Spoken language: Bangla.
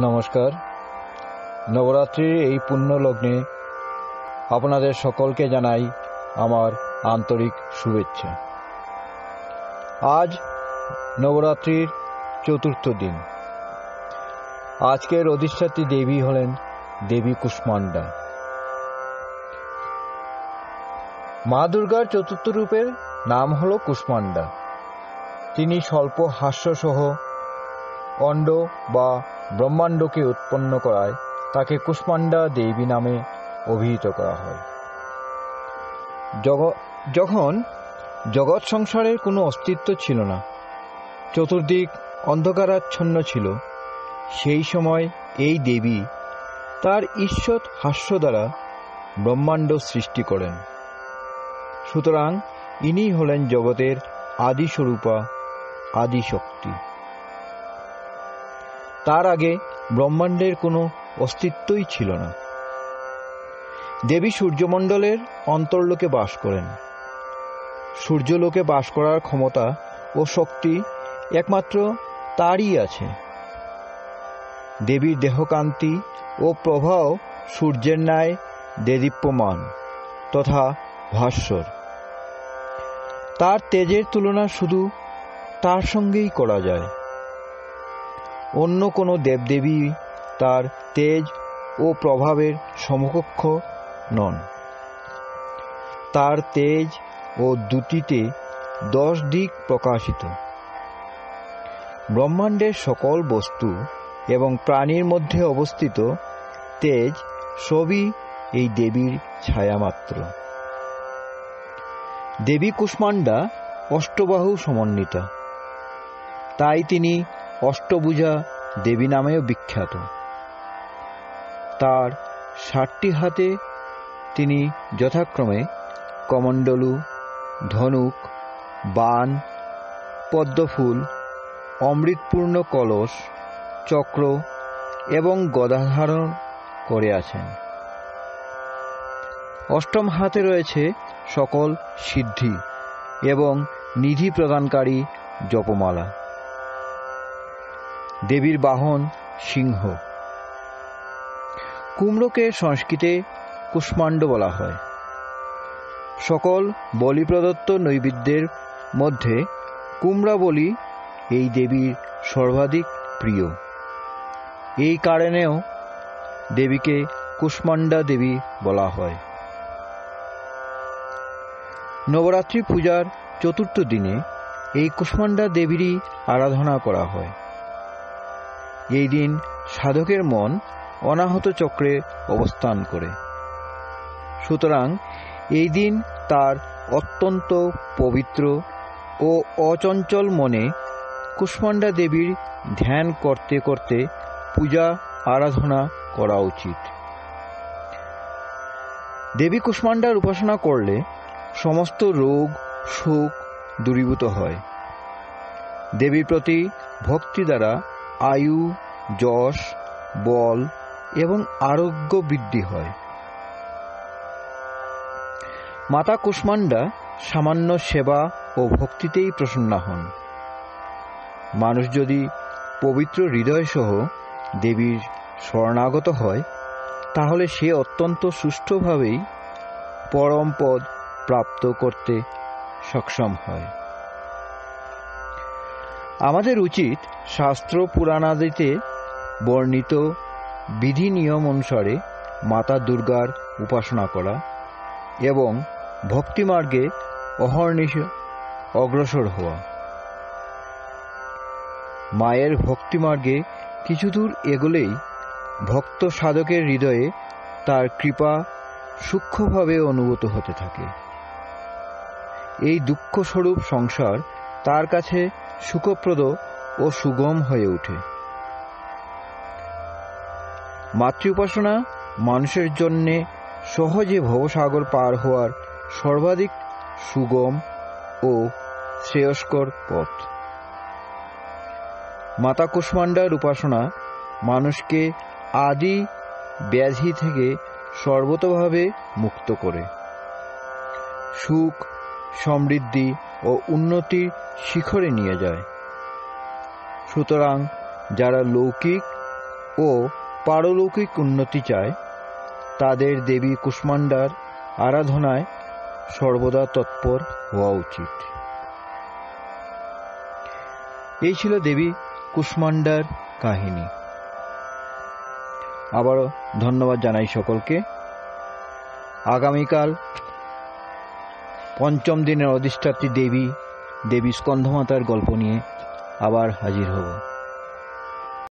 নমস্কার। নবরাত্রির এই পুণ্য লগ্নে আপনাদের সকলকে জানাই আমার আন্তরিক শুভেচ্ছা। আজ নবরাত্রির চতুর্থ দিন। আজকের অধিষ্ঠাত্রী দেবী হলেন দেবী কুষ্মান্ডা। মা দুর্গার চতুর্থ রূপের নাম হল কুষ্মান্ডা। তিনি স্বল্প হাস্যসহ অণ্ড বা ব্রহ্মাণ্ডকে উৎপন্ন করায় তাকে কুষ্মান্ডা দেবী নামে অভিহিত করা হয়। যখন জগৎ সংসারের কোনো অস্তিত্ব ছিল না, চতুর্দিক অন্ধকারাচ্ছন্ন ছিল, সেই সময় এই দেবী তার ঈষৎ হাস্য দ্বারা ব্রহ্মাণ্ড সৃষ্টি করেন। সুতরাং ইনি হলেন জগতের আদিস্বরূপা, আদিশক্তি। তার আগে ব্রহ্মাণ্ডের কোনো অস্তিত্বই ছিল না। দেবী সূর্যমণ্ডলের অন্তর্লোকে বাস করেন। সূর্যলোকে বাস করার ক্ষমতা ও শক্তি একমাত্র তারই আছে। দেবীর দেহকান্তি ও প্রভাও সূর্যের ন্যায় দেদীপ্যমান তথা ভাস্বর। তার তেজের তুলনা শুধু তার সঙ্গেই করা যায়। অন্য কোনো দেবদেবী তার তেজ ও প্রভাবের সমকক্ষ নন। তার তেজ ও দ্যুতিতে 10 দিক প্রকাশিত। ব্রহ্মাণ্ডের সকল বস্তু এবং প্রাণীর মধ্যে অবস্থিত তেজ সবই এই দেবীর ছায়ামাত্র। দেবী কুষ্মান্ডা অষ্টবাহু সমন্বিতা, তাই তিনি অষ্টভুজা দেবী নামেও বিখ্যাত। তার 7টি হাতে তিনি যথাক্রমে কমণ্ডলু, ধনুক, বাণ, পদ্মফুল, অমৃতপূর্ণ কলস, চক্র এবং গদা ধারণ করে আছেন। অষ্টম হাতে রয়েছে সকল সিদ্ধি এবং নিধি প্রদানকারী জপমালা। দেবীর বাহন সিংহ। কুমড়োকে সংস্কৃতে কুষ্মাণ্ড বলা হয়। সকল বলি প্রদত্ত নৈবেদ্যের মধ্যে কুমড়া বলি এই দেবীর সর্বাধিক প্রিয়। এই কারণেও দেবীকে কুষ্মান্ডা দেবী বলা হয়। নবরাত্রি পূজার চতুর্থ দিনে এই কুষ্মান্ডা দেবীরই আরাধনা করা হয়। এই দিন সাধকের মন অনাহত চক্রে অবস্থান করে। সুতরাং এই দিন তার অত্যন্ত পবিত্র ও অচঞ্চল মনে কুষ্মান্ডা দেবীর ধ্যান করতে করতে পূজা আরাধনা করা উচিত। দেবী কুষ্মান্ডার উপাসনা করলে সমস্ত রোগ শোক দূরীভূত হয়। দেবীর প্রতি ভক্তি দ্বারা আয়ু, যশ, বল এবং আরোগ্য বৃদ্ধি হয়। মাতা কুষ্মান্ডা সামান্য সেবা ও ভক্তিতেই প্রসন্না হন। মানুষ যদি পবিত্র হৃদয় সহ দেবীর শরণাগত হয়, তাহলে সে অত্যন্ত সুষ্ঠুভাবেই পরম পদ প্রাপ্ত করতে সক্ষম হয়। আমাদের উচিত শাস্ত্র পুরাণাদিতে বর্ণিত বিধি নিয়ম অনুসারে মাতা দুর্গার উপাসনা করা এবং ভক্তিমার্গে অহর্নিশ অগ্রসর হওয়া। মায়ের ভক্তিমার্গে কিছু দূর এগোলেই ভক্ত সাধকের হৃদয়ে তার কৃপা সূক্ষ্মভাবে অনুভূত হতে থাকে। এই দুঃখস্বরূপ সংসার তার কাছে সুখপ্রদ ও সুগম হয়ে ওঠে। মাতৃ উপাসনা মানুষের জন্যে সহজে ভবসাগর পার হওয়ার সর্বাধিক সুগম ও শ্রেয়স্কর পথ। মাতা কুষ্মান্ডার উপাসনা মানুষকে আদি ব্যাধি থেকে সর্বতোভাবে মুক্ত করে, সুখ, সমৃদ্ধি ও উন্নতির শিখরে নিয়ে যায়। সুতরাং যারা লৌকিক ও পারলৌকিক উন্নতি চায় তাদের দেবী কুষ্মান্ডার আরাধনায় সর্বদা তৎপর হওয়া উচিত। এই ছিল দেবী কুষ্মান্ডার কাহিনী। আবারও ধন্যবাদ জানাই সকলকে। আগামীকাল পঞ্চম দিনের অধিষ্ঠাত্রী দেবী স্কন্ধমাতার গল্প নিয়ে আবার হাজির হব।